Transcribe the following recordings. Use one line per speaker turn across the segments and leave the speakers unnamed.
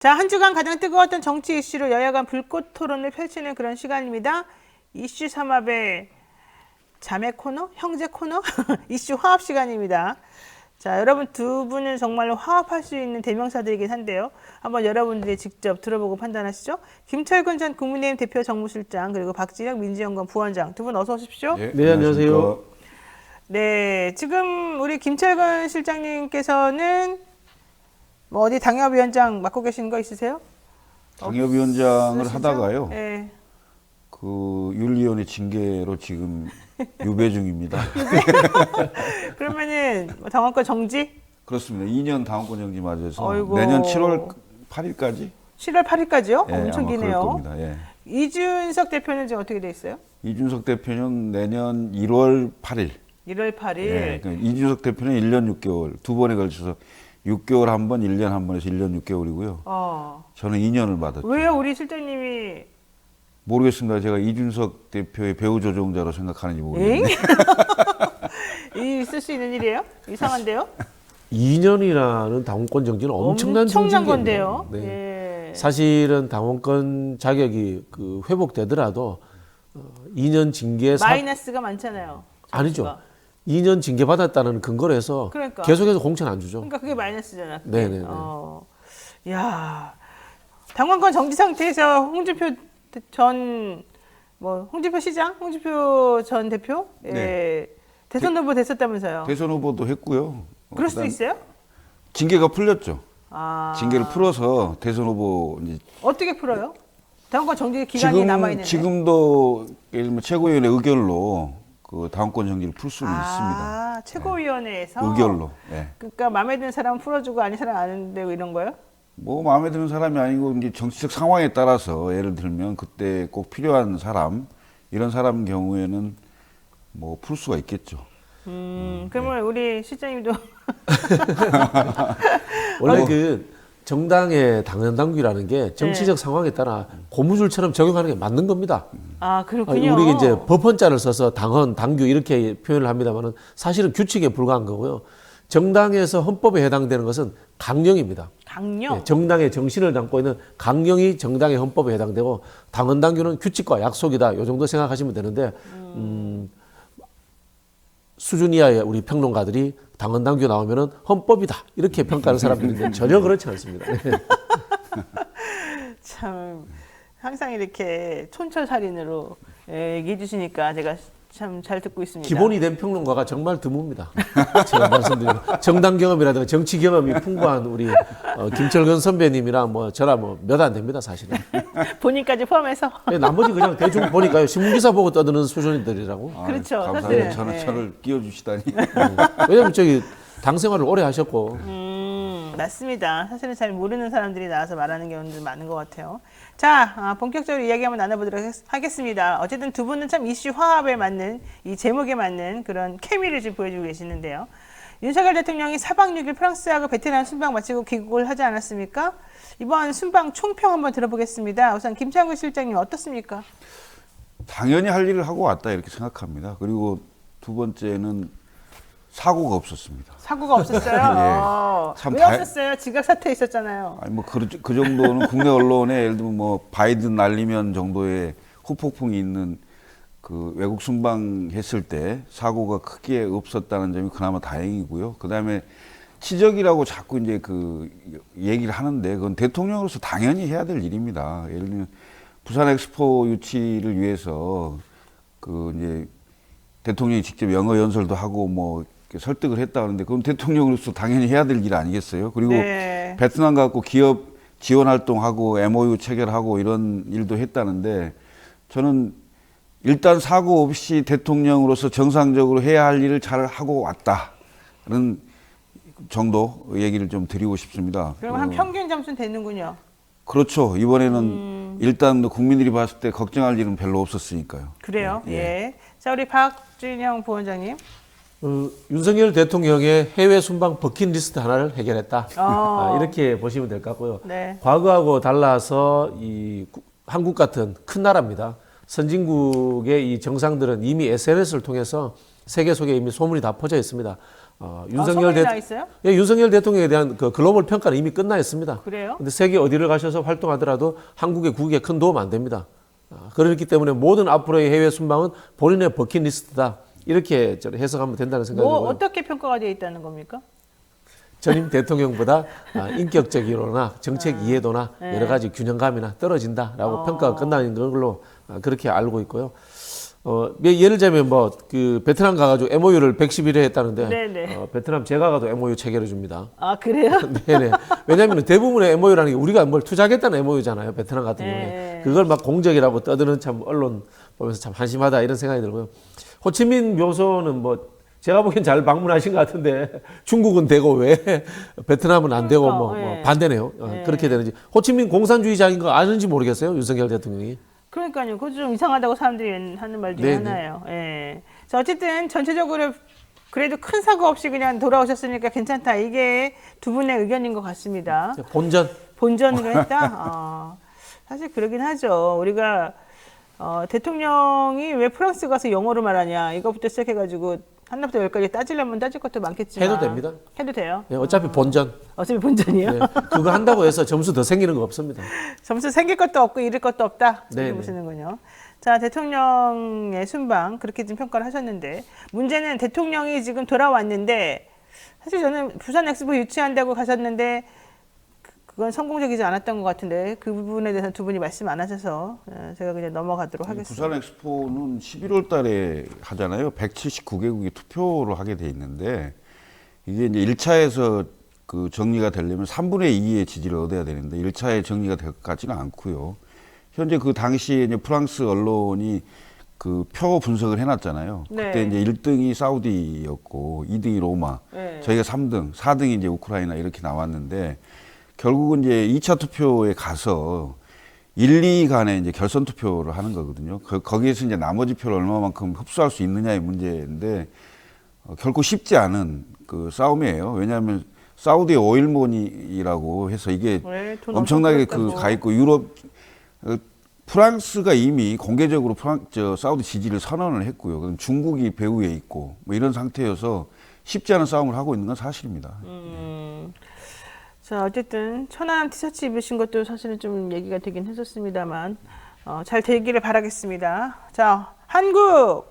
자, 한 주간 가장 뜨거웠던 정치 이슈로 여야 간 불꽃 토론을 펼치는 그런 시간입니다. 이슈 삼합의 자매 코너? 형제 코너? 이슈 화합 시간입니다. 자, 여러분 두 분은 정말로 화합할 수 있는 대명사들이긴 한데요. 한번 여러분들이 직접 들어보고 판단하시죠. 김철근 전 국민의힘 대표 정무실장, 그리고 박진영 민주연구원 부원장, 두 분 어서 오십시오.
네, 안녕하세요.
네, 지금 우리 김철근 실장님께서는 뭐 어디 당협위원장 맡고 계시는 거 있으세요?
당협위원장을
없으시죠?
하다가요.
네.
그 윤리위원회 징계로 지금 유배 중입니다.
그러면은 뭐 당원권 정지?
그렇습니다. 2년 당원권 정지 맞아서
어이구.
내년 7월 8일까지
7월 8일까지요?
예,
엄청
아마 그럴
기네요.
겁니다. 예.
이준석 대표는 지금 어떻게 돼 있어요?
이준석 대표는 내년 1월 8일.
1월 8일.
예, 그러니까 이준석 대표는 1년 6개월, 두 번에 걸쳐서 6개월 한 번, 1년 한 번에서 1년 6개월이고요. 저는 2년을 받았죠.
왜요? 우리 실장님이
모르겠습니다. 제가 이준석 대표의 배후 조종자로 생각하는지 모르겠네요.
있을 수 있는 일이에요? 이상한데요?
2년이라는 당원권 정지는 엄청난
건데요.
네.
예.
사실은 당원권 자격이 그 회복되더라도 2년 징계
마이너스가 많잖아요.
아니죠.
점수가.
2년 징계 받았다는 근거로 해서
그러니까.
계속해서 공천 안 주죠.
그러니까 그게 마이너스잖아. 그게.
네네네.
야, 당원권 정지 상태에서 홍준표 홍준표 시장, 홍준표 전 대표,
네.
대선 후보 됐었다면서요?
대선 후보도 했고요.
그럴 수도
그다음
있어요?
징계가 풀렸죠.
아,
징계를 풀어서 대선 후보 이제
어떻게 풀어요? 당원권 정지 기간이 남아 있는데.
지금도 예를 들면 최고위원회 의결로 그 당원권 정지를 풀 수는 있습니다.
아, 최고위원회에서
의결로. 예.
그러니까 마음에 드는 사람은 풀어주고 아닌 사람 안 되고 이런 거요?
뭐 마음에 드는 사람이 아니고 이제 정치적 상황에 따라서 예를 들면 그때 꼭 필요한 사람 이런 사람 경우에는 뭐 풀 수가 있겠죠.
그러면 우리 실장님도
원래 그 정당의 당원 당규라는 게 정치적
네.
상황에 따라 고무줄처럼 적용하는 게 맞는 겁니다.
아 그렇군요.
우리 이제 법헌자를 써서 당헌, 당규 이렇게 표현을 합니다만은 사실은 규칙에 불과한 거고요. 정당에서 헌법에 해당되는 것은 강령입니다.
강령.
네, 정당의 정신을 담고 있는 강령이 정당의 헌법에 해당되고 당헌 당규는 규칙과 약속이다. 요 정도 생각하시면 되는데 수준 이하의 우리 평론가들이 당헌 당규 나오면은 헌법이다 이렇게 평가하는 사람들인데 전혀 그렇지 않습니다. 네.
참 항상 이렇게 촌철살인으로 얘기해 주시니까 제가 참 잘 듣고 있습니다.
기본이 된 평론가가 정말 드뭅니다. 제가 말씀드리는 정당 경험이라든가 정치 경험이 풍부한 우리 김철근 선배님이랑 뭐 저랑 뭐 몇 안 됩니다 사실은.
본인까지 포함해서.
네, 나머지 그냥 대충 보니까요 신문기사 보고 떠드는 수준들이라고.
그렇죠.
감사합니다.
사실은.
저는
네.
저를 끼워주시다니.
왜냐면 저기 당 생활을 오래 하셨고
맞습니다. 사실은 잘 모르는 사람들이 나와서 말하는 경우도 많은 것 같아요. 자, 본격적으로 이야기 한번 나눠보도록 하겠습니다. 어쨌든 두 분은 참 이슈 화합에 맞는, 이 제목에 맞는 그런 케미를 지금 보여주고 계시는데요. 윤석열 대통령이 4박 6일 프랑스하고 베트남 순방 마치고 귀국을 하지 않았습니까? 이번 순방 총평 한번 들어보겠습니다. 우선 김창구 실장님 어떻습니까?
당연히 할 일을 하고 왔다 이렇게 생각합니다. 그리고 두 번째는 사고가 없었습니다.
사고가 없었어요.
참
왜 없었어요? 지각 사태 있었잖아요.
아니 뭐 그 정도는 국내 언론에 예를 들면 뭐 바이든 날리면 정도의 후폭풍이 있는 그 외국 순방했을 때 사고가 크게 없었다는 점이 그나마 다행이고요. 그다음에 치적이라고 자꾸 이제 그 얘기를 하는데 그건 대통령으로서 당연히 해야 될 일입니다. 예를 들면 부산 엑스포 유치를 위해서 그 이제 대통령이 직접 영어 연설도 하고 뭐 이렇게 설득을 했다 하는데 그건 대통령으로서 당연히 해야 될 일 아니겠어요? 그리고
네.
베트남 갖고 기업 지원 활동하고 MOU 체결하고 이런 일도 했다는데 저는 일단 사고 없이 대통령으로서 정상적으로 해야 할 일을 잘 하고 왔다는 정도 얘기를 좀 드리고 싶습니다.
그럼 한 평균 점수는 되는군요.
그렇죠. 이번에는 일단 국민들이 봤을 때 걱정할 일은 별로 없었으니까요.
그래요. 예. 자, 우리 박진영 부원장님.
윤석열 대통령의 해외 순방 버킷리스트 하나를 해결했다. 이렇게 보시면 될 것 같고요.
네.
과거하고 달라서 이 한국 같은 큰 나라입니다. 선진국의 이 정상들은 이미 SNS를 통해서 세계 속에 이미 소문이 다 퍼져 있습니다.
소문이 나 있어요?
예, 윤석열 대통령에 대한 그 글로벌 평가는 이미 끝나 있습니다.
그래요?
근데 세계 어디를 가셔서 활동하더라도 한국의 국익에 큰 도움 안 됩니다. 그렇기 때문에 모든 앞으로의 해외 순방은 본인의 버킷리스트다. 이렇게 해석하면 된다는 생각이고요.
어떻게 평가가 되어 있다는 겁니까?
전임 대통령보다 인격적이로나 정책 이해도나
네.
여러 가지 균형감이나 떨어진다라고 평가가 끝나는 걸로 그렇게 알고 있고요. 예를 들자면 뭐 그 베트남 가가지고 MOU를 111회 했다는데
네네.
베트남 제가 가도 MOU 체결해 줍니다.
아, 그래요?
네네. 왜냐하면 대부분의 MOU라는 게 우리가 뭘 투자하겠다는 MOU잖아요. 베트남 같은 경우에.
네.
그걸 막 공적이라고 떠드는 참 언론 보면서 참 한심하다 이런 생각이 들고요. 호치민 묘소는 뭐 제가 보기엔 잘 방문하신 것 같은데 중국은 되고 왜 베트남은 안 되고 뭐
네.
반대네요. 그렇게 되는지. 호치민 공산주의자인 거 아는지 모르겠어요. 윤석열 대통령이.
그러니까요. 그거 좀 이상하다고 사람들이 하는 말 중에
네네.
하나예요. 예. 자, 어쨌든 전체적으로 그래도 큰 사고 없이 그냥 돌아오셨으니까 괜찮다. 이게 두 분의 의견인 것 같습니다.
본전.
본전으로 했다? 사실 그러긴 하죠. 우리가 대통령이 왜 프랑스 가서 영어로 말하냐 이거부터 시작해가지고 하나부터 열까지 따지려면 따질 것도 많겠지만
해도 됩니다.
해도 돼요?
네, 어차피 본전.
어차피 본전이요?
네, 그거 한다고 해서 점수 더 생기는 거 없습니다.
점수 생길 것도 없고 잃을 것도 없다. 이렇게
네네.
보시는군요. 자, 대통령의 순방 그렇게 좀 평가를 하셨는데 문제는 대통령이 지금 돌아왔는데 사실 저는 부산 엑스포 유치한다고 가셨는데 그건 성공적이지 않았던 것 같은데 그 부분에 대해서 두 분이 말씀 안 하셔서 제가 그냥 넘어가도록 하겠습니다.
부산 엑스포는 11월 달에 하잖아요. 179개국이 투표를 하게 돼 있는데 이게 이제 1차에서 그 정리가 되려면 3분의 2의 지지를 얻어야 되는데 1차에 정리가 될 것 같지는 않고요. 현재 그 당시에 이제 프랑스 언론이 그 표 분석을 해놨잖아요.
네.
그때 이제 1등이 사우디였고 2등이 로마,
네.
저희가 3등, 4등이 이제 우크라이나 이렇게 나왔는데 결국은 이제 2차 투표에 가서 1, 2 간에 이제 결선 투표를 하는 거거든요. 거기에서 이제 나머지 표를 얼마만큼 흡수할 수 있느냐의 문제인데 결코 쉽지 않은 그 싸움이에요. 왜냐하면 사우디 오일몬이라고 해서 이게
네, 돈
엄청나게
엄청 들었다고.
가 있고 유럽 프랑스가 이미 공개적으로 사우디 지지를 선언을 했고요. 그럼 중국이 배후에 있고 뭐 이런 상태여서 쉽지 않은 싸움을 하고 있는 건 사실입니다.
자, 어쨌든 천안 티셔츠 입으신 것도 사실은 좀 얘기가 되긴 했었습니다만 잘 되기를 바라겠습니다. 자, 한국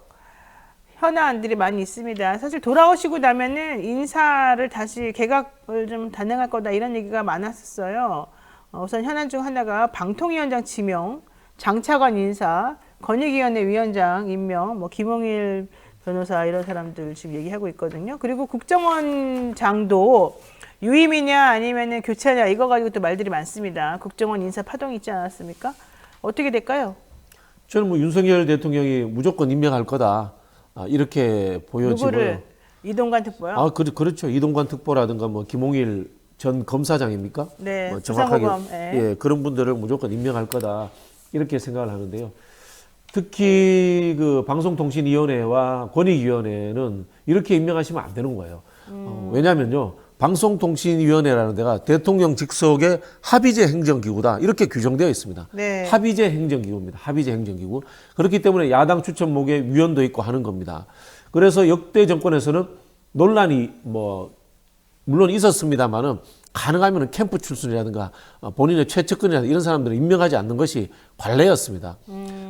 현안들이 많이 있습니다. 사실 돌아오시고 나면은 인사를 다시 개각을 좀 단행할 거다 이런 얘기가 많았었어요. 우선 현안 중 하나가 방통위원장 지명, 장차관 인사, 권익위원회 위원장 임명, 뭐 김홍일 변호사 이런 사람들 지금 얘기하고 있거든요. 그리고 국정원장도 유임이냐 아니면은 교체냐 이거 가지고 또 말들이 많습니다. 국정원 인사 파동이 있지 않았습니까? 어떻게 될까요?
저는 뭐 윤석열 대통령이 무조건 임명할 거다. 이렇게 보여지고요.
누구를? 이동관 특보요?
그렇죠. 이동관 특보라든가 뭐 김홍일 전 검사장입니까?
네,
뭐 정확하게
수사고검, 예.
예, 그런 분들을 무조건 임명할 거다. 이렇게 생각을 하는데요. 특히 그 방송통신위원회와 권익위원회는 이렇게 임명하시면 안 되는 거예요. 왜냐하면요. 방송통신위원회라는 데가 대통령 직속의 합의제 행정기구다. 이렇게 규정되어 있습니다.
네.
합의제 행정기구입니다. 합의제 행정기구. 그렇기 때문에 야당 추천목에 위원도 있고 하는 겁니다. 그래서 역대 정권에서는 논란이 뭐 물론 있었습니다만은 가능하면 캠프 출신이라든가 본인의 최측근이라든가 이런 사람들을 임명하지 않는 것이 관례였습니다.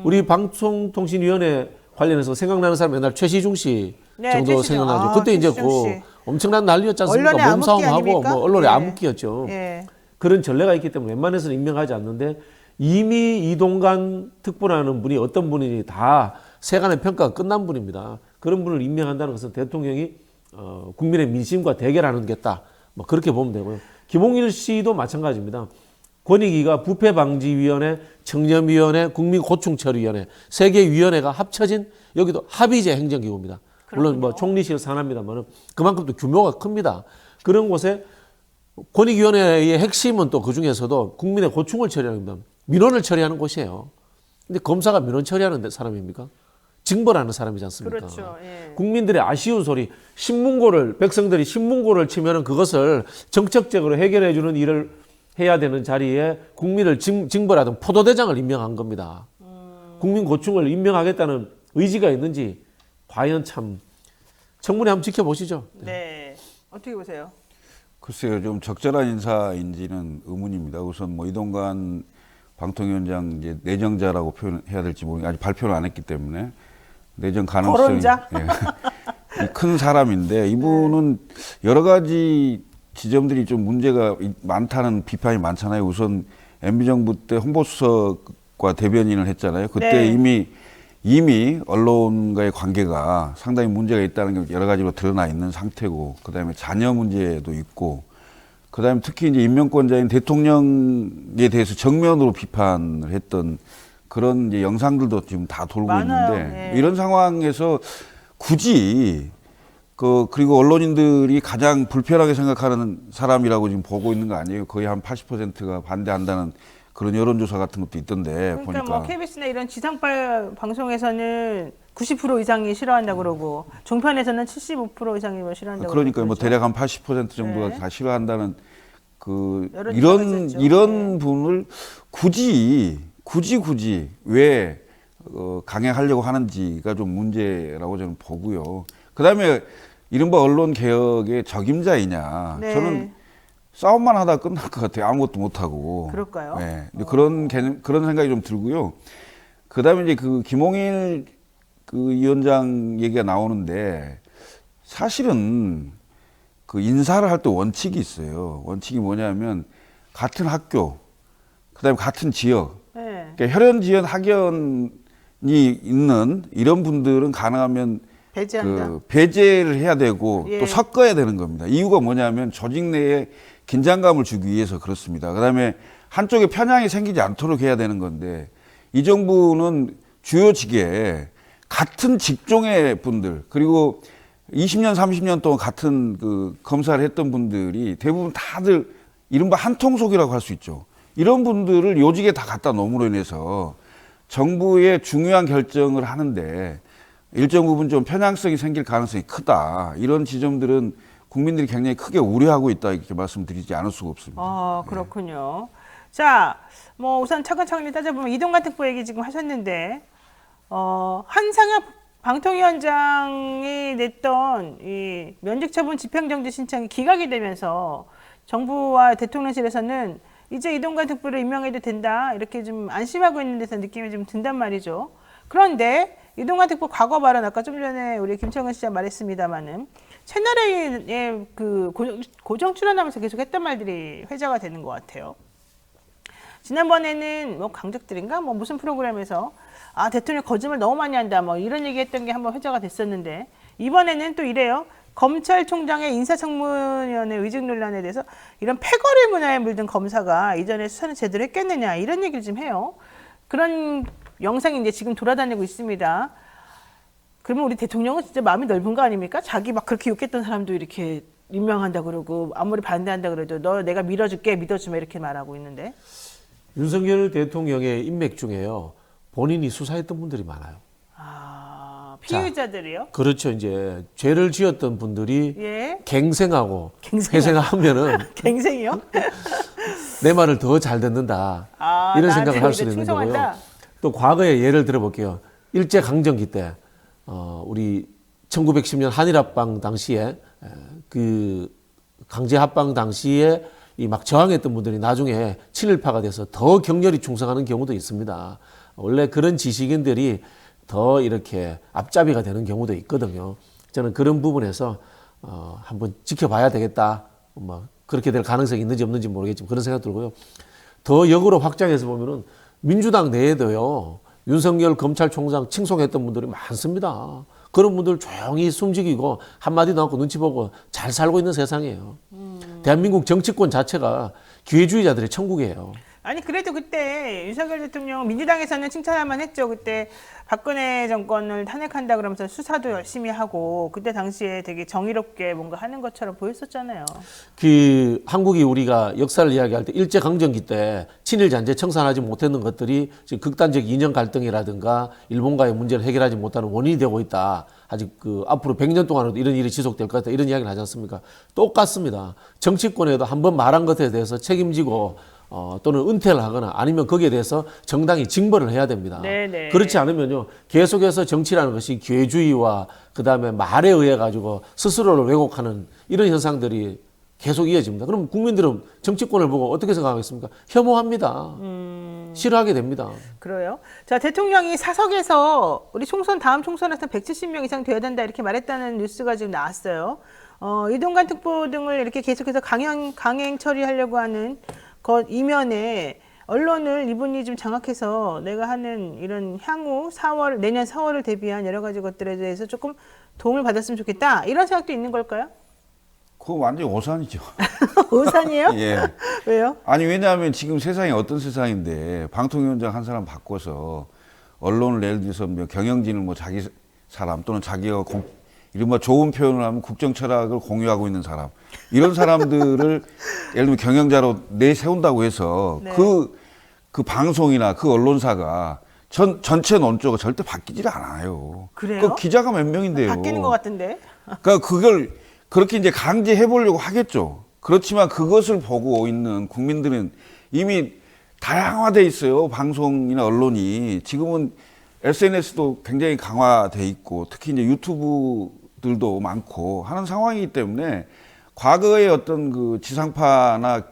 우리 방송통신위원회 관련해서 생각나는 사람 맨날 최시중 씨
네,
정도
최시중.
생각나죠. 그때 이제
최시중 씨.
엄청난 난리였지 않습니까?
언론의
몸싸움하고
암흑기
뭐 언론의
아닙니까?
암흑기였죠.
예.
그런 전례가 있기 때문에 웬만해서는 임명하지 않는데 이미 이동관 특보라는 분이 어떤 분이 다 세간의 평가가 끝난 분입니다. 그런 분을 임명한다는 것은 대통령이 국민의 민심과 대결하는 게다. 뭐 그렇게 보면 되고요. 김홍일 씨도 마찬가지입니다. 권익위가 부패방지위원회, 청렴위원회, 국민고충처리위원회 세 개 위원회가 합쳐진 여기도 합의제 행정기구입니다. 물론 뭐 총리실 산하입니다만 그만큼 또 규모가 큽니다. 그런 곳에 권익위원회의 핵심은 또 그 중에서도 국민의 고충을 처리하는 겁니다. 민원을 처리하는 곳이에요. 근데 검사가 민원 처리하는 사람입니까? 징벌하는 사람이지 않습니까?
그렇죠. 예.
국민들의 아쉬운 소리, 백성들이 신문고를 치면은 그것을 정책적으로 해결해 주는 일을 해야 되는 자리에 국민을 징벌하던 포도대장을 임명한 겁니다. 국민 고충을 임명하겠다는 의지가 있는지 과연 참 청문회 한번 지켜보시죠.
네. 어떻게 보세요?
글쎄요, 좀 적절한 인사인지는 의문입니다. 우선 뭐 이동관 방통위원장 이제 내정자라고 표현해야 될지 모르겠는데 아직 발표를 안 했기 때문에 내정 가능성이
거론자?
예, 큰 사람인데 이분은 여러 가지 지점들이 좀 문제가 많다는 비판이 많잖아요. 우선 MB 정부 때 홍보수석과 대변인을 했잖아요. 그때
네.
이미 언론과의 관계가 상당히 문제가 있다는 게 여러 가지로 드러나 있는 상태고, 그 다음에 자녀 문제도 있고, 그 다음에 특히 이제 임명권자인 대통령에 대해서 정면으로 비판을 했던 그런 이제 영상들도 지금 다 돌고
많아요.
있는데,
예.
이런 상황에서 굳이 그리고 언론인들이 가장 불편하게 생각하는 사람이라고 지금 보고 있는 거 아니에요? 거의 한 80%가 반대한다는 그런 여론조사 같은 것도 있던데
그러니까
보니까.
뭐 KBS나 이런 지상파 방송에서는 90% 이상이 싫어한다 그러고 종편에서는 75% 이상이 뭐 싫어한다고
그러니까 뭐
그러죠.
대략 한 80% 정도가
네.
다 싫어한다는
여론조사가 있었죠.
이런
네.
분을 굳이 왜 강행하려고 하는지가 좀 문제라고 저는 보고요. 그다음에 이른바 언론 개혁의 적임자이냐?
네.
저는 싸움만 하다 끝날 것 같아요. 아무것도 못 하고.
그럴까요?
네. 근데 그런 개념, 그런 생각이 좀 들고요. 그다음에 이제 그 김홍일 그 위원장 얘기가 나오는데 사실은 그 인사를 할 때 원칙이 있어요. 원칙이 뭐냐면 같은 학교, 그다음에 같은 지역,
네.
그러니까 혈연, 지연, 학연이 있는 이런 분들은 가능하면
배제한다.
배제를 해야 되고
예.
또 섞어야 되는 겁니다. 이유가 뭐냐면 조직 내에 긴장감을 주기 위해서 그렇습니다. 그다음에 한쪽에 편향이 생기지 않도록 해야 되는 건데 이 정부는 주요 직에 같은 직종의 분들 그리고 20년, 30년 동안 같은 그 검사를 했던 분들이 대부분 다들 이른바 한통속이라고 할 수 있죠. 이런 분들을 요직에 다 갖다 놓음으로 인해서 정부의 중요한 결정을 하는데 일정 부분 좀 편향성이 생길 가능성이 크다. 이런 지점들은 국민들이 굉장히 크게 우려하고 있다. 이렇게 말씀드리지 않을 수가 없습니다.
아, 그렇군요. 자, 뭐 우선 차근차근 따져보면 이동관 특보 얘기 지금 하셨는데 한상혁 방통위원장이 냈던 이 면직처분 집행정지 신청이 기각이 되면서 정부와 대통령실에서는 이제 이동관 특보를 임명해도 된다 이렇게 좀 안심하고 있는 듯한 느낌이 좀 든단 말이죠. 그런데 이동관 특보 과거 발언 아까 좀 전에 우리 김청은 씨가 말했습니다마는 채널A의 그 고정 출연하면서 계속 했던 말들이 회자가 되는 것 같아요. 지난번에는 뭐 강적들인가 뭐 무슨 프로그램에서 아 대통령 거짓말 너무 많이 한다 뭐 이런 얘기했던 게 한번 회자가 됐었는데 이번에는 또 이래요. 검찰총장의 인사청문위원회 의직 논란에 대해서 이런 패거리 문화에 물든 검사가 이전에 수사는 제대로 했겠느냐 이런 얘기를 좀 해요. 그런 영상이 이제 지금 돌아다니고 있습니다. 그러면 우리 대통령은 진짜 마음이 넓은 거 아닙니까? 자기 막 그렇게 욕했던 사람도 이렇게 임명한다 그러고 아무리 반대한다 그래도 너 내가 밀어줄게 믿어주면 이렇게 말하고 있는데.
윤석열 대통령의 인맥 중에요. 본인이 수사했던 분들이 많아요.
아, 피의자들이요?
그렇죠. 이제 죄를 지었던 분들이
예.
갱생하고
갱생하고.
회생하면은
갱생이요?
내 말을 더 잘 듣는다.
아,
이런
나한테
생각을 할 수
이제
있는
충성한다?
거고요. 또 과거에 예를 들어볼게요. 일제 강점기 때 우리 1910년 한일합방 당시에 그 강제 합방 당시에 이 막 저항했던 분들이 나중에 친일파가 돼서 더 격렬히 충성하는 경우도 있습니다. 원래 그런 지식인들이 더 이렇게 앞잡이가 되는 경우도 있거든요. 저는 그런 부분에서 한번 지켜봐야 되겠다. 뭐 그렇게 될 가능성이 있는지 없는지 모르겠지만 그런 생각 들고요. 더 역으로 확장해서 보면은 민주당 내에도요. 윤석열 검찰총장 칭송했던 분들이 많습니다. 그런 분들 조용히 숨죽이고 한마디도 않고 눈치 보고 잘 살고 있는 세상이에요. 대한민국 정치권 자체가 기회주의자들의 천국이에요.
아니 그래도 그때 윤석열 대통령 민주당에서는 칭찬할 만했죠. 그때 박근혜 정권을 탄핵한다 그러면서 수사도 열심히 하고 그때 당시에 되게 정의롭게 뭔가 하는 것처럼 보였었잖아요.
그 한국이 우리가 역사를 이야기할 때 일제 강점기 때 친일 잔재 청산하지 못했는 것들이 지금 극단적 이념 갈등이라든가 일본과의 문제를 해결하지 못하는 원인이 되고 있다. 아직 그 앞으로 100년 동안도 이런 일이 지속될 것 같다. 이런 이야기를 하지 않습니까? 똑같습니다. 정치권에도 한번 말한 것에 대해서 책임지고 또는 은퇴를 하거나 아니면 거기에 대해서 정당히 징벌을 해야 됩니다.
네네.
그렇지 않으면요 계속해서 정치라는 것이 기회주의와 그다음에 말에 의해 가지고 스스로를 왜곡하는 이런 현상들이 계속 이어집니다. 그럼 국민들은 정치권을 보고 어떻게 생각하겠습니까? 혐오합니다. 싫어하게 됩니다.
그래요. 자, 대통령이 사석에서 우리 다음 총선에서 170명 이상 돼야 된다 이렇게 말했다는 뉴스가 지금 나왔어요. 이동관 특보 등을 이렇게 계속해서 강행 처리하려고 하는 것 이면에 언론을 이분이 좀 장악해서 내가 하는 이런 향후 내년 4월을 대비한 여러 가지 것들에 대해서 조금 도움을 받았으면 좋겠다. 이런 생각도 있는 걸까요?
그거 완전히 오산이죠.
오산이에요?
예.
왜요?
아니 왜냐하면 지금 세상이 어떤 세상인데 방통위원장 한 사람 바꿔서 언론을 예를 들어서 뭐 경영진을 뭐 자기 사람 또는 자기가 이른바 좋은 표현을 하면 국정 철학을 공유하고 있는 사람 이런 사람들을 예를 들면 경영자로 내세운다고 해서
네.
그 방송이나 그 언론사가 전체 논조가 절대 바뀌질 않아요.
그래요?
그 기자가 몇 명인데요.
바뀌는 것 같은데.
그러니까 그걸 그렇게 이제 강제해 보려고 하겠죠. 그렇지만 그것을 보고 있는 국민들은 이미 다양화돼 있어요. 방송이나 언론이. 지금은 SNS도 굉장히 강화돼 있고 특히 이제 유튜브들도 많고 하는 상황이기 때문에 과거의 어떤 그 지상파나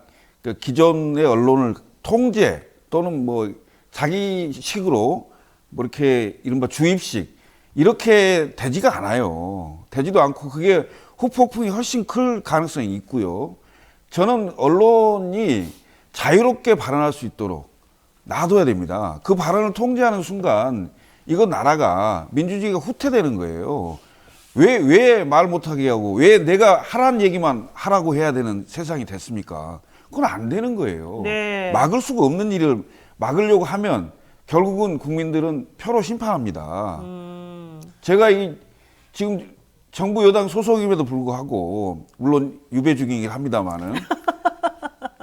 그 기존의 언론을 통제 또는 뭐 자기 식으로 뭐 이렇게 이른바 주입식 이렇게 되지가 않아요. 되지도 않고 그게 후폭풍이 훨씬 클 가능성이 있고요. 저는 언론이 자유롭게 발언할 수 있도록 놔둬야 됩니다. 그 발언을 통제하는 순간 이건 나라가 민주주의가 후퇴되는 거예요. 왜 말 못하게 하고 왜 내가 하라는 얘기만 하라고 해야 되는 세상이 됐습니까? 그건 안 되는 거예요.
네.
막을 수가 없는 일을 막으려고 하면 결국은 국민들은 표로 심판합니다. 제가 지금 정부 여당 소속임에도 불구하고 물론 유배 중이긴 합니다만은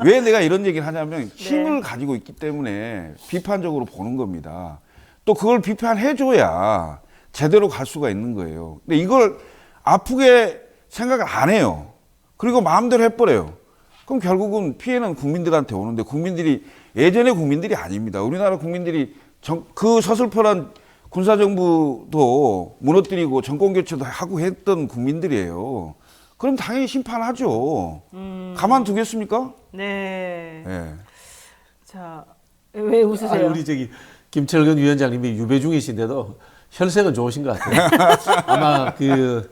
왜 내가 이런 얘기를 하냐면 힘을 가지고 있기 때문에 비판적으로 보는 겁니다. 또 그걸 비판해줘야 제대로 갈 수가 있는 거예요. 근데 이걸 아프게 생각을 안 해요. 그리고 마음대로 해버려요. 그럼 결국은 피해는 국민들한테 오는데 국민들이 예전의 국민들이 아닙니다. 우리나라 국민들이 그 서슬퍼런 군사정부도 무너뜨리고 정권교체도 하고 했던 국민들이에요. 그럼 당연히 심판하죠. 가만두겠습니까?
네.
예.
자, 왜 웃으세요?
아니, 우리 저기 김철근 위원장님이 유배 중이신데도 혈색은 좋으신 것 같아요. 아마 그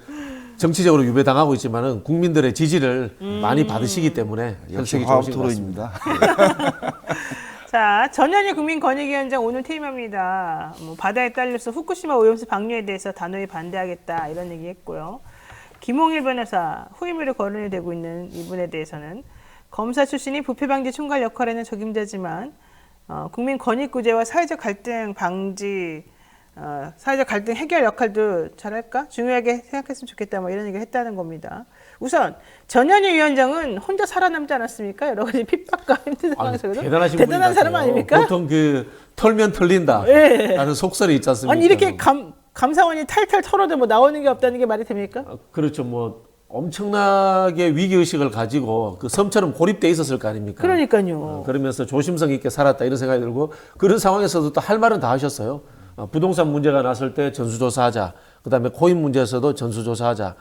정치적으로 유배당하고 있지만은 국민들의 지지를 많이 받으시기 때문에
역시
혈색이
화합
좋으신 것 같습니다.
네. 자, 전현희 국민권익위원장 오늘 퇴임합니다. 바다에 딸려서 후쿠시마 오염수 방류에 대해서 단호히 반대하겠다 이런 얘기했고요. 김홍일 변호사 후임으로 거론이 되고 있는 이분에 대해서는 검사 출신이 부패 방지 총괄 역할에는 적임자지만 국민권익구제와 사회적 갈등 방지, 사회적 갈등 해결 역할도 잘할까? 중요하게 생각했으면 좋겠다. 뭐 이런 얘기를 했다는 겁니다. 우선 전현희 위원장은 혼자 살아남지 않았습니까? 여러 가지 핍박과 힘든 상황에서도
대단하신
대단한 사람
같아요.
아닙니까?
보통 그 털면 털린다
예.
라는 속설이 있지 않습니까?
아니 이렇게 감사원이 탈탈 털어도 뭐 나오는 게 없다는 게 말이 됩니까?
그렇죠. 뭐 엄청나게 위기의식을 가지고 그 섬처럼 고립돼 있었을 거 아닙니까?
그러니까요.
그러면서 조심성 있게 살았다 이런 생각이 들고 그런 상황에서도 또 할 말은 다 하셨어요. 부동산 문제가 났을 때 전수조사하자. 그다음에 코인 문제에서도 전수조사하자.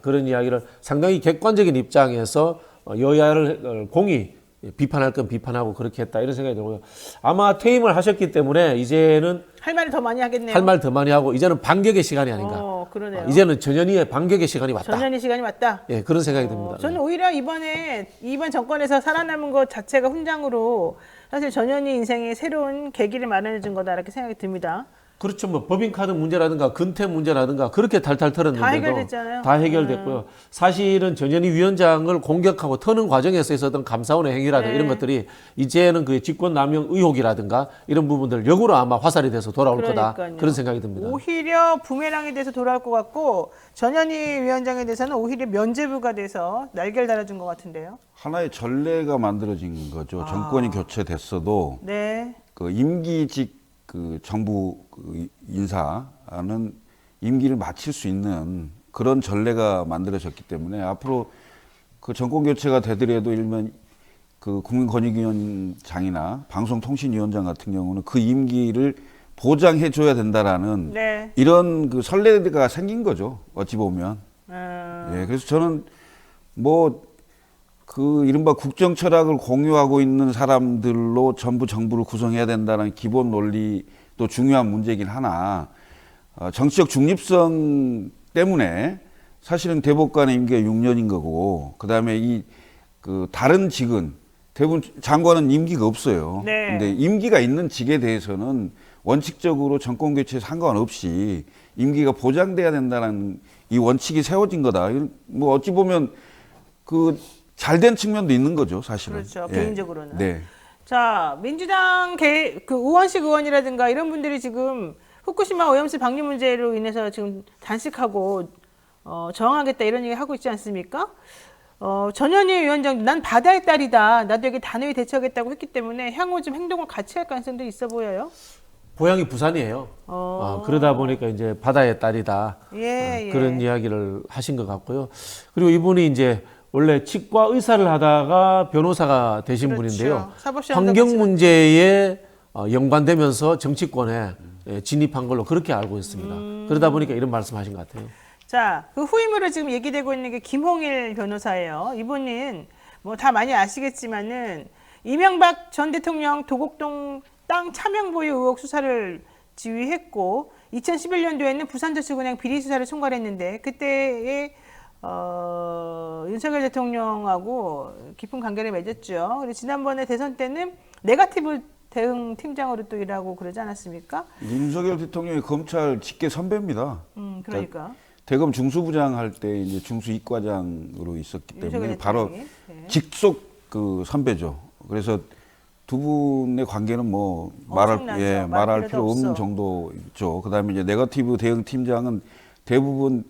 그런 이야기를 상당히 객관적인 입장에서 여야를 공히 비판할 건 비판하고 그렇게 했다 이런 생각이 들고요. 아마 퇴임을 하셨기 때문에 이제는
할 말이 더 많이 하겠네요.
할 말 더 많이 하고 이제는 반격의 시간이 아닌가.
그러네요.
이제는 전현희의 반격의 시간이 왔다.
전현희 시간이 왔다.
예, 그런 생각이 듭니다.
저는 오히려 이번 정권에서 살아남은 것 자체가 훈장으로 사실 전현희 인생의 새로운 계기를 마련해 준 거다 이렇게 생각이 듭니다.
그렇죠. 뭐 법인카드 문제라든가 근태 문제라든가 그렇게 탈탈 털었는데도
다 해결됐잖아요.
다 해결됐고요. 사실은 전현희 위원장을 공격하고 터는 과정에서 있었던 감사원의 행위라든가 이런 것들이 이제는 그 직권남용 의혹이라든가 이런 부분들 역으로 아마 화살이 돼서 돌아올 거다 그런 생각이 듭니다.
오히려 부메랑에 대해서 돌아올 것 같고 전현희 위원장에 대해서는 오히려 면죄부가 돼서 날개를 달아준 것 같은데요.
하나의 전례가 만들어진 거죠. 정권이 교체됐어도
네.
그 임기직 그 정부 그 인사는 임기를 마칠 수 있는 그런 전례가 만들어졌기 때문에 앞으로 그 정권 교체가 되더라도 일면 그 국민권익위원장이나 방송통신위원장 같은 경우는 그 임기를 보장해 줘야 된다라는
네.
이런 그 선례가 생긴 거죠. 어찌 보면. 예, 그래서 저는 뭐 그 이른바 국정 철학을 공유하고 있는 사람들로 전부 정부를 구성해야 된다는 기본 논리도 중요한 문제이긴 하나 정치적 중립성 때문에 사실은 대법관의 임기가 6년인 거고 그다음에 이 그 다른 직은 대부분 장관은 임기가 없어요.
네.
근데 임기가 있는 직에 대해서는 원칙적으로 정권 교체에 상관없이 임기가 보장돼야 된다는 이 원칙이 세워진 거다. 뭐 어찌 보면 그 잘된 측면도 있는 거죠, 사실은.
그렇죠.
예.
개인적으로는.
네.
자, 민주당 그 우원식 의원이라든가 이런 분들이 지금 후쿠시마 오염수 방류 문제로 인해서 지금 단식하고 저항하겠다 이런 얘기 하고 있지 않습니까? 전현희 위원장도 난 바다의 딸이다. 나도 여기 단호히 대처하겠다고 했기 때문에 향후 좀 행동을 같이 할 가능성도 있어 보여요.
고향이 부산이에요. 그러다 보니까 이제 바다의 딸이다.
예.
그런 이야기를 하신 것 같고요. 그리고 이분이 이제 원래 치과 의사를 하다가 변호사가 되신
그렇죠.
분인데요.
사법시험도
환경
같이
문제에 연관되면서 정치권에 진입한 걸로 그렇게 알고 있습니다. 그러다 보니까 이런 말씀하신 것 같아요.
자, 그 후임으로 지금 얘기되고 있는 게 김홍일 변호사예요. 이분은 뭐 다 많이 아시겠지만은 이명박 전 대통령 도곡동 땅 차명 보유 의혹 수사를 지휘했고 2011년도에는 부산저축은행 비리 수사를 총괄했는데 그때에 윤석열 대통령하고 깊은 관계를 맺었죠. 그리고 지난번에 대선 때는 네거티브 대응 팀장으로 또 일하고 그러지 않았습니까?
윤석열 대통령이 검찰 직계 선배입니다.
그러니까.
대검 중수부장 할 때 이제 중수이과장으로 있었기 때문에
윤석열
바로
대통령이? 네.
직속 그 선배죠. 그래서 두 분의 관계는 뭐
엄청나죠.
말할
필요도
필요 없는
없어.
정도죠. 그다음에 이제 네거티브 대응 팀장은 대부분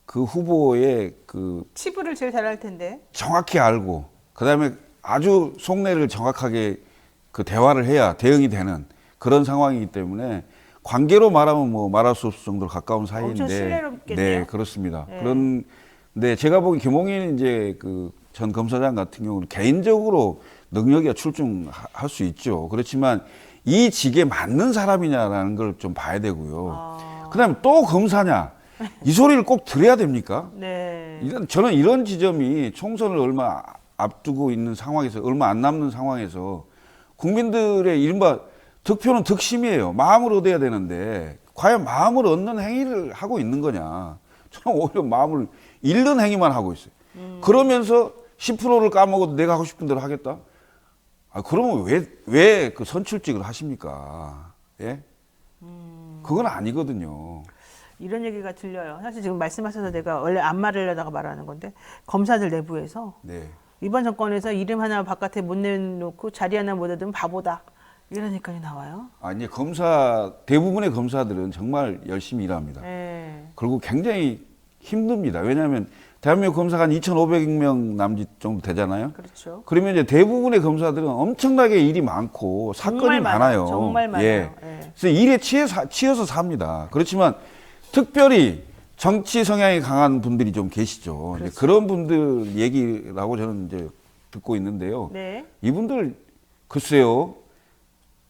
그 후보의 그
치부를 제일 잘할 텐데.
정확히 알고 그다음에 아주 속내를 정확하게 그 대화를 해야 대응이 되는 그런 상황이기 때문에 관계로 말하면 뭐 말할 수 없을 정도로 가까운 사이인데
엄청 신뢰롭겠네요.
네, 그렇습니다.
네.
그런데 제가 보기 김홍일 이제 그 전 검사장 같은 경우는 개인적으로 능력이 출중할 수 있죠. 그렇지만 이 직에 맞는 사람이냐라는 걸 좀 봐야 되고요. 그다음에 또 검사냐? 이 소리를 꼭 들어야 됩니까?
네.
저는 이런 지점이 총선을 얼마 앞두고 있는 상황에서 얼마 안 남는 상황에서 국민들의 이른바 득표는 득심이에요. 마음을 얻어야 되는데 과연 마음을 얻는 행위를 하고 있는 거냐. 저는 오히려 마음을 잃는 행위만 하고 있어요. 그러면서 10%를 까먹어도 내가 하고 싶은 대로 하겠다? 그러면 왜 그 선출직을 하십니까? 예? 그건 아니거든요.
이런 얘기가 들려요. 사실 지금 말씀하셔서 내가 원래 안 말하려다가 말하는 건데 검사들 내부에서
네.
이번 정권에서 이름 하나 바깥에 못 내놓고 자리 하나 못 얻으면 바보다. 이런 얘기까지 나와요.
아니 대부분의 검사들은 정말 열심히 일합니다.
네.
그리고 굉장히 힘듭니다. 왜냐하면 대한민국 검사가 한 2,500명 남짓 정도 되잖아요.
그렇죠.
그러면 이제 대부분의 검사들은 엄청나게 일이 많고 사건이 많아요.
정말 많아요.
예.
예.
그래서 일에 치여서 삽니다. 그렇지만 특별히 정치 성향이 강한 분들이 좀 계시죠. 이제 그런 분들 얘기라고 저는 이제 듣고 있는데요.
네.
이분들 글쎄요.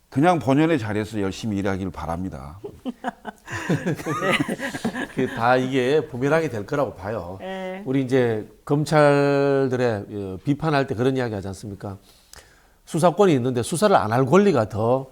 그냥 본연의 자리에서 열심히 일하기를 바랍니다.
다 이게 부메랑이 될 거라고 봐요.
네.
우리 이제 검찰들의 비판할 때 그런 이야기 하지 않습니까? 수사권이 있는데 수사를 안 할 권리가 더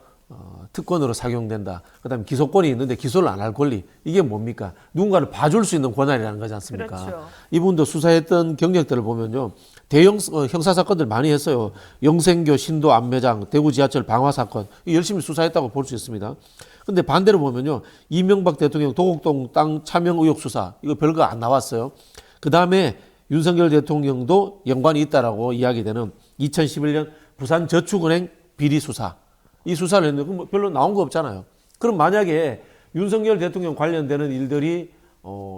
특권으로 작용된다. 그다음에 기소권이 있는데 기소를 안 할 권리. 이게 뭡니까? 누군가를 봐줄 수 있는 권한이라는 거지 않습니까?
그렇죠.
이분도 수사했던 경력들을 보면요. 대형 형사 사건들 많이 했어요. 영생교 신도 안매장, 대구 지하철 방화 사건 열심히 수사했다고 볼 수 있습니다. 근데 반대로 보면요. 이명박 대통령 도곡동 땅 차명 의혹 수사 이거 별거 안 나왔어요. 그다음에 윤석열 대통령도 연관이 있다라고 이야기되는 2011년 부산저축은행 비리 수사. 이 수사를 했는데 별로 나온 거 없잖아요. 그럼 만약에 윤석열 대통령 관련되는 일들이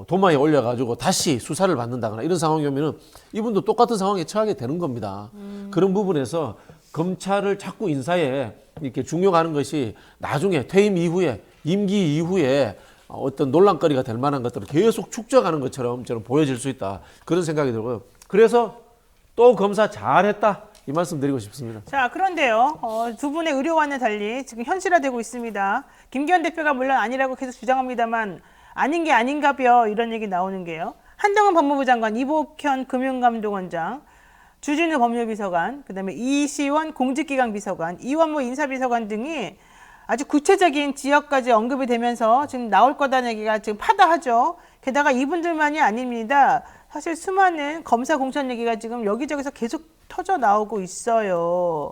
도마에 올려가지고 다시 수사를 받는다거나 이런 상황이 오면은 이분도 똑같은 상황에 처하게 되는 겁니다. 그런 부분에서 검찰을 자꾸 인사에 이렇게 중용하는 것이 나중에 퇴임 이후에 임기 이후에 어떤 논란거리가 될 만한 것들을 계속 축적하는 것처럼 저는 보여질 수 있다. 그런 생각이 들고요. 그래서 또 검사 잘했다. 이 말씀 드리고 싶습니다.
자, 그런데요, 두 분의 의료와는 달리 지금 현실화되고 있습니다. 김기현 대표가 물론 아니라고 계속 주장합니다만 아닌 게 아닌가벼 이런 얘기 나오는 게요. 한동훈 법무부 장관, 이복현 금융감독원장, 주진우 법률비서관, 그다음에 이시원 공직기강 비서관, 이원모 인사비서관 등이 아주 구체적인 지역까지 언급이 되면서 지금 나올 거다는 얘기가 지금 파다하죠. 게다가 이분들만이 아닙니다. 사실 수많은 검사 공천 얘기가 지금 여기저기서 계속 터져 나오고 있어요.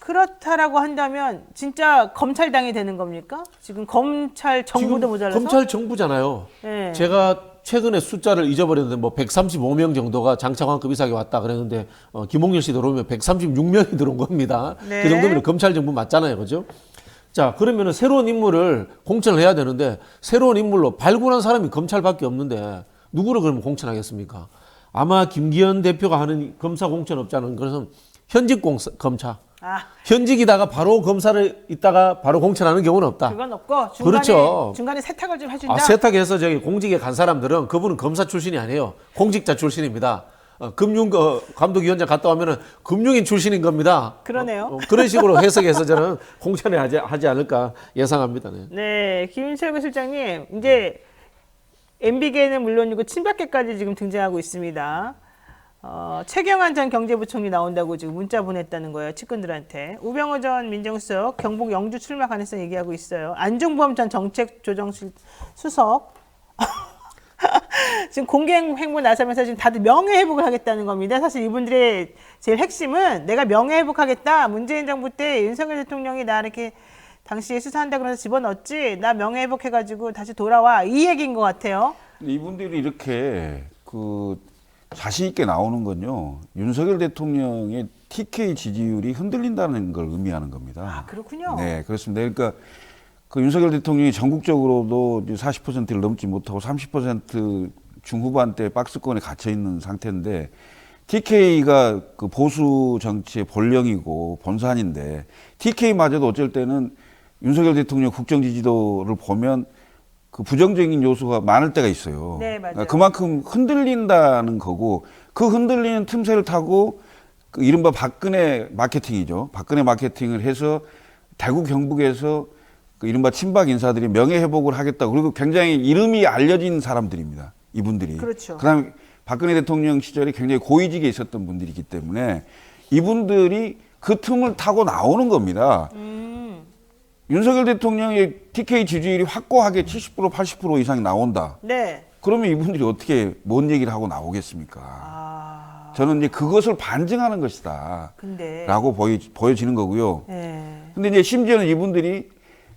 그렇다라고 한다면 진짜 검찰당이 되는 겁니까? 지금 검찰 정부도
지금
모자라서?
검찰 정부잖아요.
네.
제가 최근에 숫자를 잊어버렸는데 뭐 135명 정도가 장차관급 이사가 왔다 그랬는데 김홍렬 씨 들어오면 136명이 들어온 겁니다.
네.
그 정도면 검찰 정부 맞잖아요, 그죠? 자, 그러면은 새로운 인물을 공천을 해야 되는데 새로운 인물로 발굴한 사람이 검찰밖에 없는데 누구를 그러면 공천하겠습니까? 아마 김기현 대표가 하는 검사 공천 없자는 것은 현직 검사. 현직이다가 바로 검사를 있다가 바로 공천하는 경우는 없다.
그건 없고 중간에,
그렇죠.
중간에 세탁을 좀 해준다.
세탁해서 저기 공직에 간 사람들은 그분은 검사 출신이 아니에요. 공직자 출신입니다. 금융 감독위원장 갔다 오면은 금융인 출신인 겁니다.
그러네요.
그런 식으로 해석해서 저는 공천을 하지 않을까 예상합니다. 네.
네, 김철구 실장님 이제 MB계는 물론이고 친박계까지 지금 등장하고 있습니다. 최경환 전 경제부총리 나온다고 지금 문자 보냈다는 거예요. 측근들한테. 우병우 전 민정수석 경북 영주 출마 가능성 얘기하고 있어요. 안종범 전 정책조정실 수석 지금 공개 행보 나서면서 지금 다들 명예회복을 하겠다는 겁니다. 사실 이분들의 제일 핵심은 내가 명예회복하겠다. 문재인 정부 때 윤석열 대통령이 나 이렇게 당시에 수사한다 그래서 집어넣었지. 나 명예회복해가지고 다시 돌아와. 이 얘기인 것 같아요.
이분들이 이렇게 자신 있게 나오는 건요. 윤석열 대통령의 TK 지지율이 흔들린다는 걸 의미하는 겁니다.
아, 그렇군요.
네, 그렇습니다. 그러니까 그 윤석열 대통령이 전국적으로도 40%를 넘지 못하고 30% 중후반대 박스권에 갇혀 있는 상태인데 TK가 그 보수 정치의 본령이고 본산인데 TK마저도 어쩔 때는 윤석열 대통령 국정 지지도를 보면 그 부정적인 요소가 많을 때가 있어요.
네, 맞아요.
그러니까 그만큼 흔들린다는 거고 그 흔들리는 틈새를 타고 그 이른바 박근혜 마케팅이죠. 박근혜 마케팅을 해서 대구 경북에서 그 이른바 친박 인사들이 명예회복을 하겠다고 그리고 굉장히 이름이 알려진 사람들입니다. 이분들이.
그렇죠.
그다음에 박근혜 대통령 시절에 굉장히 고위직에 있었던 분들이기 때문에 이분들이 그 틈을 타고 나오는 겁니다. 윤석열 대통령의 TK 지지율이 확고하게 70% 80% 이상이 나온다.
네.
그러면 이분들이 어떻게 뭔 얘기를 하고 나오겠습니까? 저는 이제 그것을 반증하는 것이다.
근데.
라고 보여지는 거고요.
네.
근데 이제 심지어는 이분들이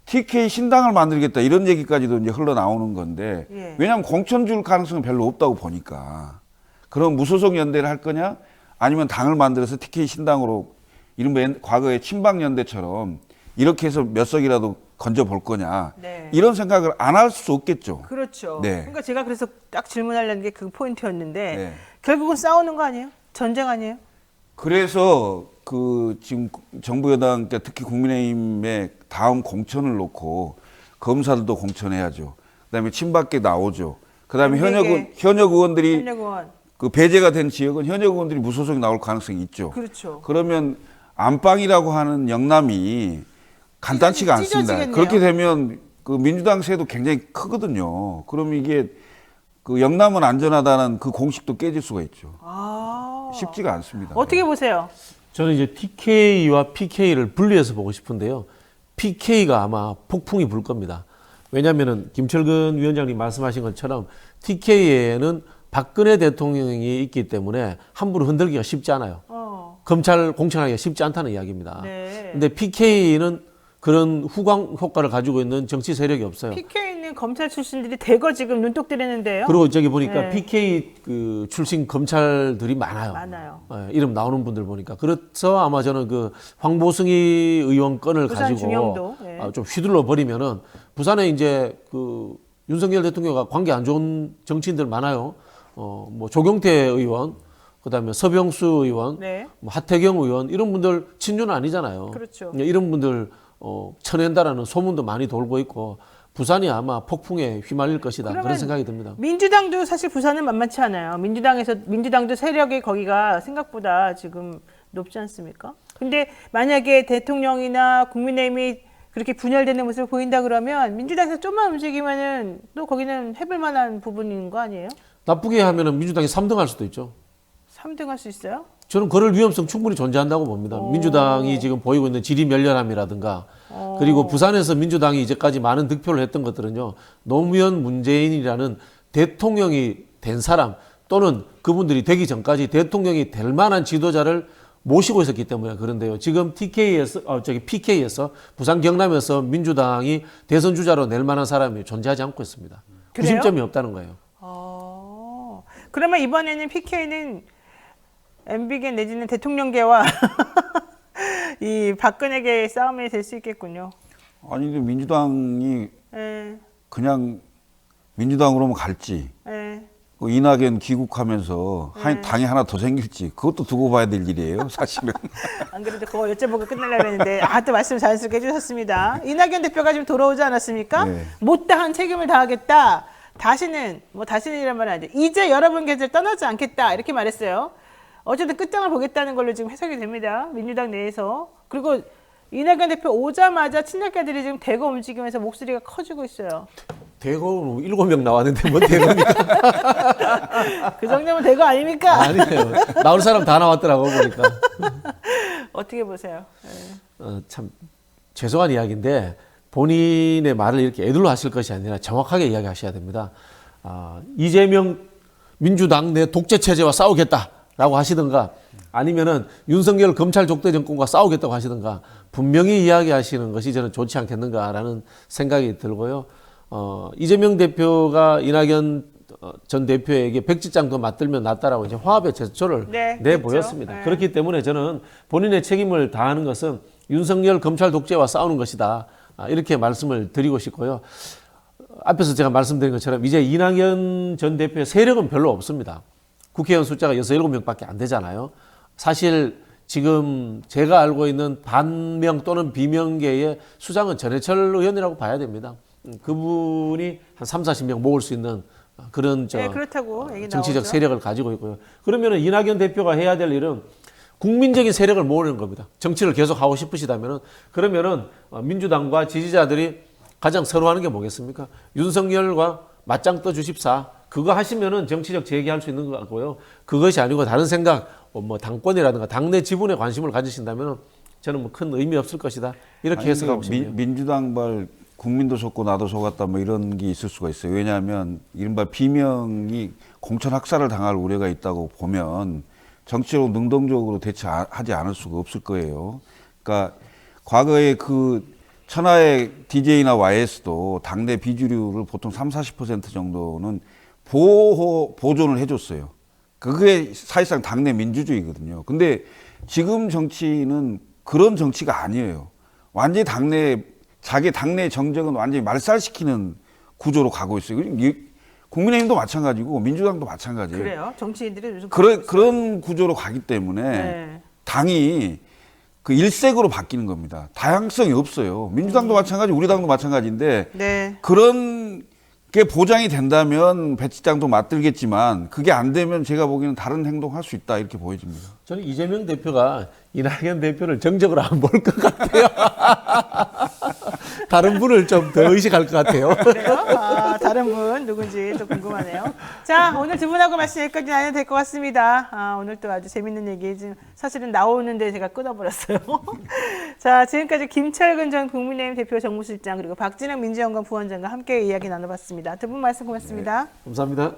TK 신당을 만들겠다 이런 얘기까지도 이제 흘러나오는 건데
예.
왜냐하면 공천 줄 가능성은 별로 없다고 보니까 그럼 무소속 연대를 할 거냐 아니면 당을 만들어서 TK 신당으로 이른바 과거의 친박연대처럼 이렇게 해서 몇 석이라도 건져 볼 거냐
네.
이런 생각을 안 할 수 없겠죠.
그렇죠.
네.
그러니까 제가 그래서 딱 질문하려는 게 그 포인트였는데
네.
결국은 싸우는 거 아니에요? 전쟁 아니에요?
그래서 그 지금 정부 여당 그러니까 특히 국민의힘의 다음 공천을 놓고 검사들도 공천해야죠. 그다음에 친박계 나오죠. 그다음에 현역 의원들이
현역 의원.
그 배제가 된 지역은 현역 의원들이 무소속이 나올 가능성이 있죠.
그렇죠.
그러면 안방이라고 하는 영남이 간단치가 않습니다.
찢어지겠네요.
그렇게 되면 그 민주당 세도 굉장히 크거든요. 그럼 이게 그 영남은 안전하다는 그 공식도 깨질 수가 있죠. 쉽지가 않습니다.
어떻게 보세요?
저는 이제 TK와 PK를 분리해서 보고 싶은데요. PK가 아마 폭풍이 불 겁니다. 왜냐하면은 김철근 위원장님 말씀하신 것처럼 TK에는 박근혜 대통령이 있기 때문에 함부로 흔들기가 쉽지 않아요. 검찰 공천하기가 쉽지 않다는 이야기입니다.
네.
근데 PK는 그런 후광 효과를 가지고 있는 정치 세력이 없어요.
PK는 검찰 출신들이 대거 지금 눈독 들이는데요.
그리고 저기 보니까
네.
PK 그 출신 검찰들이 많아요.
많아요.
예, 이름 나오는 분들 보니까 그래서 아마 저는 그 황보승희 의원 건을
부산
가지고
중형도, 예.
좀 휘둘러 버리면은 부산에 이제 그 윤석열 대통령과 관계 안 좋은 정치인들 많아요. 뭐 조경태 의원, 그다음에 서병수 의원,
네.
뭐 하태경 의원 이런 분들 친윤은 아니잖아요.
그렇죠.
이런 분들 쳐낸다라는 소문도 많이 돌고 있고 부산이 아마 폭풍에 휘말릴 것이다
그러면
그런 생각이 듭니다.
민주당도 사실 부산은 만만치 않아요. 민주당도 세력이 거기가 생각보다 지금 높지 않습니까? 근데 만약에 대통령이나 국민의힘이 그렇게 분열되는 모습을 보인다 그러면 민주당에서 좀만 움직이면은 또 거기는 해볼 만한 부분인 거 아니에요?
나쁘게 하면은 민주당이 3등 할 수도 있죠.
3등 할 수 있어요?
저는 그럴 위험성 충분히 존재한다고 봅니다.
오.
민주당이 지금 보이고 있는 지리멸렬함이라든가 그리고 부산에서 민주당이 이제까지 많은 득표를 했던 것들은요. 노무현 문재인이라는 대통령이 된 사람 또는 그분들이 되기 전까지 대통령이 될 만한 지도자를 모시고 있었기 때문에 그런데요. 지금 PK에서 부산 경남에서 민주당이 대선 주자로 낼 만한 사람이 존재하지 않고 있습니다.
그래요?
구심점이 없다는 거예요.
그러면 이번에는 PK는 MB계 내지는 대통령계와 이 박근혜계의 싸움이 될 수 있겠군요.
아니 근데 민주당이
예,
그냥 민주당으로만 갈지
예.
그 이낙연 귀국하면서 한 당이 하나 더 생길지 그것도 두고 봐야 될 일이에요 사실은.
안 그래도 그거 여쭤보고 끝내려고 했는데 또 말씀 자연스럽게 해주셨습니다. 이낙연 대표가 지금 돌아오지 않았습니까?
네.
못다한 책임을 다하겠다. 다시는이란 말은 아니죠. 이제 여러분 곁을 떠나지 않겠다 이렇게 말했어요. 어쨌든 끝장을 보겠다는 걸로 지금 해석이 됩니다. 민주당 내에서. 그리고 이낙연 대표 오자마자 친박계들이 지금 대거 움직이면서 목소리가 커지고 있어요.
대거 7명 나왔는데 뭔 대거입니까?
그 정도면 대거 아닙니까?
아니에요. 나올 사람 다 나왔더라고 보니까.
어떻게 보세요? 네.
참 죄송한 이야기인데 본인의 말을 이렇게 애들로 하실 것이 아니라 정확하게 이야기하셔야 됩니다. 이재명 민주당 내 독재 체제와 싸우겠다라고 하시든가 아니면은 윤석열 검찰 족대 정권과 싸우겠다고 하시든가 분명히 이야기하시는 것이 저는 좋지 않겠는가라는 생각이 들고요. 이재명 대표가 이낙연 전 대표에게 백지장 더 맞들면 낫다라고 이제 화합의 제스처를 내보였습니다.
그렇죠. 네.
그렇기 때문에 저는 본인의 책임을 다하는 것은 윤석열 검찰 독재와 싸우는 것이다. 이렇게 말씀을 드리고 싶고요. 앞에서 제가 말씀드린 것처럼 이제 이낙연 전 대표의 세력은 별로 없습니다. 국회의원 숫자가 6, 7명밖에 안 되잖아요. 사실 지금 제가 알고 있는 반명 또는 비명계의 수장은 전해철 의원이라고 봐야 됩니다. 그분이 한 3, 40명 모을 수 있는 그런
네, 그렇다고 얘기
정치적
나오죠.
세력을 가지고 있고요. 그러면 이낙연 대표가 해야 될 일은 국민적인 세력을 모으는 겁니다. 정치를 계속 하고 싶으시다면은 그러면은 민주당과 지지자들이 가장 선호하는 게 뭐겠습니까? 윤석열과 맞짱 떠 주십사. 그거 하시면은 정치적 재기할 수 있는 것 같고요. 그것이 아니고 다른 생각, 뭐 당권이라든가 당내 지분에 관심을 가지신다면은 저는 뭐 큰 의미 없을 것이다. 이렇게 해석하고 싶네요.
민주당발 국민도 속고 나도 속았다 뭐 이런 게 있을 수가 있어요. 왜냐하면 이른바 비명이 공천 학살을 당할 우려가 있다고 보면 정치적으로 능동적으로 대처하지 않을 수가 없을 거예요. 그러니까 과거에 그 천하의 DJ나 YS도 당내 비주류를 보통 30-40% 정도는 보존을 해줬어요. 그게 사실상 당내 민주주의거든요. 근데 지금 정치는 그런 정치가 아니에요. 완전히 자기 당내 정적은 완전히 말살시키는 구조로 가고 있어요. 국민의힘도 마찬가지고 민주당도 마찬가지예요.
그래요? 정치인들이 요즘
그런 구조로 가기 때문에
네.
당이 그 일색으로 바뀌는 겁니다. 다양성이 없어요. 민주당도 마찬가지, 우리 당도 마찬가지인데
네.
그런 게 보장이 된다면 배치장도 맞들겠지만 그게 안 되면 제가 보기에는 다른 행동할 수 있다 이렇게 보여집니다.
저는 이재명 대표가 이낙연 대표를 정적으로 안 볼 것 같아요. 다른 분을 좀 더 의식할 것 같아요.
그래요? 다른 분 누군지 또 궁금하네요. 자, 오늘 두 분하고 말씀 여기까지 나눠야 될 것 같습니다. 오늘 또 아주 재밌는 얘기 지금 사실은 나오는데 제가 끊어버렸어요. 자, 지금까지 김철근 전 국민의힘 대표 정무실장 그리고 박진영 민주연구원 부원장과 함께 이야기 나눠봤습니다. 두 분 말씀 고맙습니다.
감사합니다.